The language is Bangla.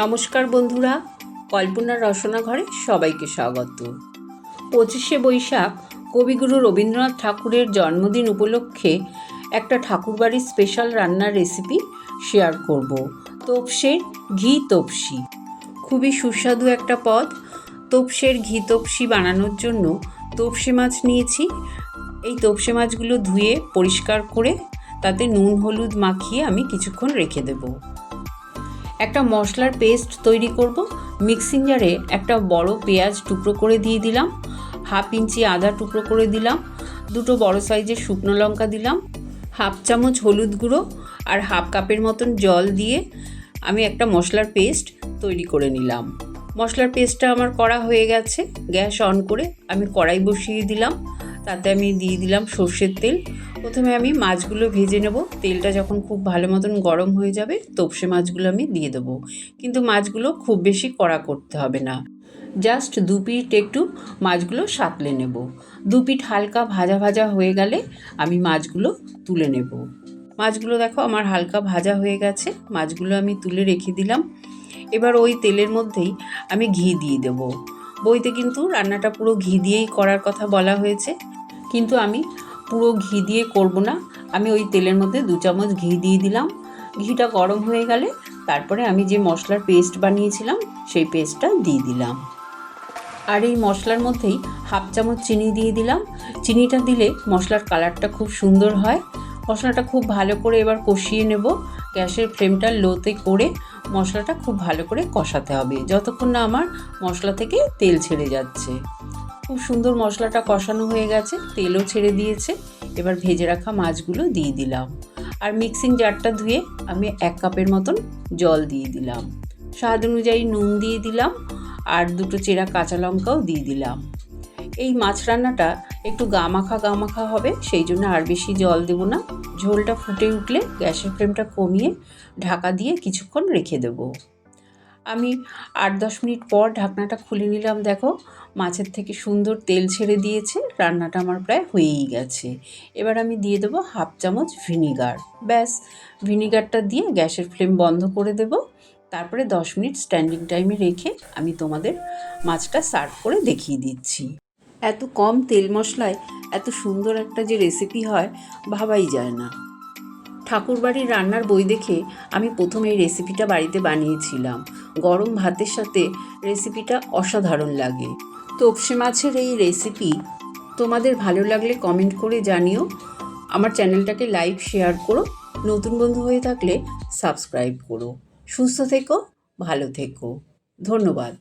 নমস্কার বন্ধুরা, কল্পনার রসনা ঘরে সবাইকে স্বাগত। 25শে বৈশাখ কবিগুরু রবীন্দ্রনাথ ঠাকুরের জন্মদিন উপলক্ষে একটা ঠাকুরবাড়ির স্পেশাল রান্নার রেসিপি শেয়ার করব। তোপসের ঘি তপসি খুবই সুস্বাদু একটা পদ। তোপসের ঘি তপসি বানানোর জন্য তোপসে মাছ নিয়েছি। এই তোপসে মাছগুলো ধুয়ে পরিষ্কার করে তাতে নুন হলুদ মাখিয়ে আমি কিছুক্ষণ রেখে দেব। একটা মশলার পেস্ট তৈরি করব। মিক্সিং জারে একটা বড় পেঁয়াজ টুকরো করে দিয়ে দিলাম, 1/2 ইঞ্চি আদা টুকরো করে দিলাম, 2 বড় সাইজের শুকনো লঙ্কা দিলাম, 1/2 চামচ হলুদ গুঁড়ো আর 1/2 কাপের মতন জল দিয়ে আমি একটা মশলার পেস্ট তৈরি করে নিলাম। মশলার পেস্টটা আমার করা হয়ে গেছে। গ্যাস অন করে আমি কড়াই বসিয়ে দিলাম। তাতে আমি দিয়ে দিলাম সর্ষের তেল। প্রথমে আমি মাছগুলো ভেজে নেব। তেলটা যখন খুব ভালো মতন গরম হয়ে যাবে তোপসে মাছগুলো আমি দিয়ে দেবো। কিন্তু মাছগুলো খুব বেশি কড়া করতে হবে না, জাস্ট 2 পিঠ একটু মাছগুলো সাঁতলে নেব। 2 পিঠ হালকা ভাজা ভাজা হয়ে গেলে আমি মাছগুলো তুলে নেব। মাছগুলো দেখো আমার হালকা ভাজা হয়ে গেছে। মাছগুলো আমি তুলে রেখে দিলাম। এবার ওই তেলের মধ্যেই আমি ঘি দিয়ে দেব। বইতে কিন্তু রান্নাটা পুরো ঘি দিয়েই করার কথা বলা হয়েছে, কিন্তু আমি পুরো ঘি দিয়ে করব না। আমি ওই তেলের মধ্যে 2 চামচ ঘি দিয়ে দিলাম। ঘিটা গরম হয়ে গেলে তারপরে আমি যে মশলার পেস্ট বানিয়েছিলাম সেই পেস্টটা দিয়ে দিলাম। আর এই মশলার মধ্যেই 1/2 চামচ চিনি দিয়ে দিলাম। চিনিটা দিলে মশলার কালারটা খুব সুন্দর হয়। মশলাটা খুব ভালো করে এবার কষিয়ে নেব। গ্যাসের ফ্লেমটা লোতে করে মশলাটা খুব ভালো করে কষাতে হবে যতক্ষণ না আমার মশলা থেকে তেল ছেড়ে যাচ্ছে। খুব সুন্দর মশলাটা কষানো হয়ে গেছে, তেলও ছেড়ে দিয়েছে। এবার ভেজে রাখা মাছগুলো দিয়ে দিলাম। আর মিক্সিং জারটা ধুয়ে আমি 1 কাপের মতন জল দিয়ে দিলাম। স্বাদ অনুযায়ী নুন দিয়ে দিলাম আর 2 চেরা কাঁচা লঙ্কাও দিয়ে দিলাম। এই মাছ রান্নাটা একটু গামাখা হবে, সেই জন্য আর বেশি জল দেব না। ঝোলটা ফুটে উঠলে গ্যাসের ফ্লেমটা কমিয়ে ঢাকা দিয়ে কিছুক্ষণ রেখে দেব। আমি 8-10 মিনিট পর ঢাকনাটা খুলে নিলাম। দেখো মাছের থেকে সুন্দর তেল ছেড়ে দিয়েছে। রান্নাটা আমার প্রায় হয়েই গেছে। এবার আমি দিয়ে দেবো 1/2 চামচ ভিনিগার। ব্যাস, ভিনিগারটা দিয়ে গ্যাসের ফ্লেম বন্ধ করে দেব। তারপরে 10 মিনিট স্ট্যান্ডিং টাইমে রেখে আমি তোমাদের মাছটা সার্ভ করে দেখিয়ে দিচ্ছি। এত কম তেল মশলায় এত সুন্দর একটা যে রেসিপি হয় ভাবাই যায় না। ঠাকুরবাড়ির রান্নার বই দেখে আমি প্রথমে এই রেসিপিটা বাড়িতে বানিয়েছিলাম। গরম ভাতের সাথে রেসিপিটা অসাধারণ লাগে। তোপসে মাছের এই রেসিপি তোমাদের ভালো লাগলে কমেন্ট করে জানিও। আমার চ্যানেলটাকে লাইক শেয়ার করো। নতুন বন্ধু হয়ে থাকলে সাবস্ক্রাইব করো। সুস্থ থেকো, ভালো থেকো। ধন্যবাদ।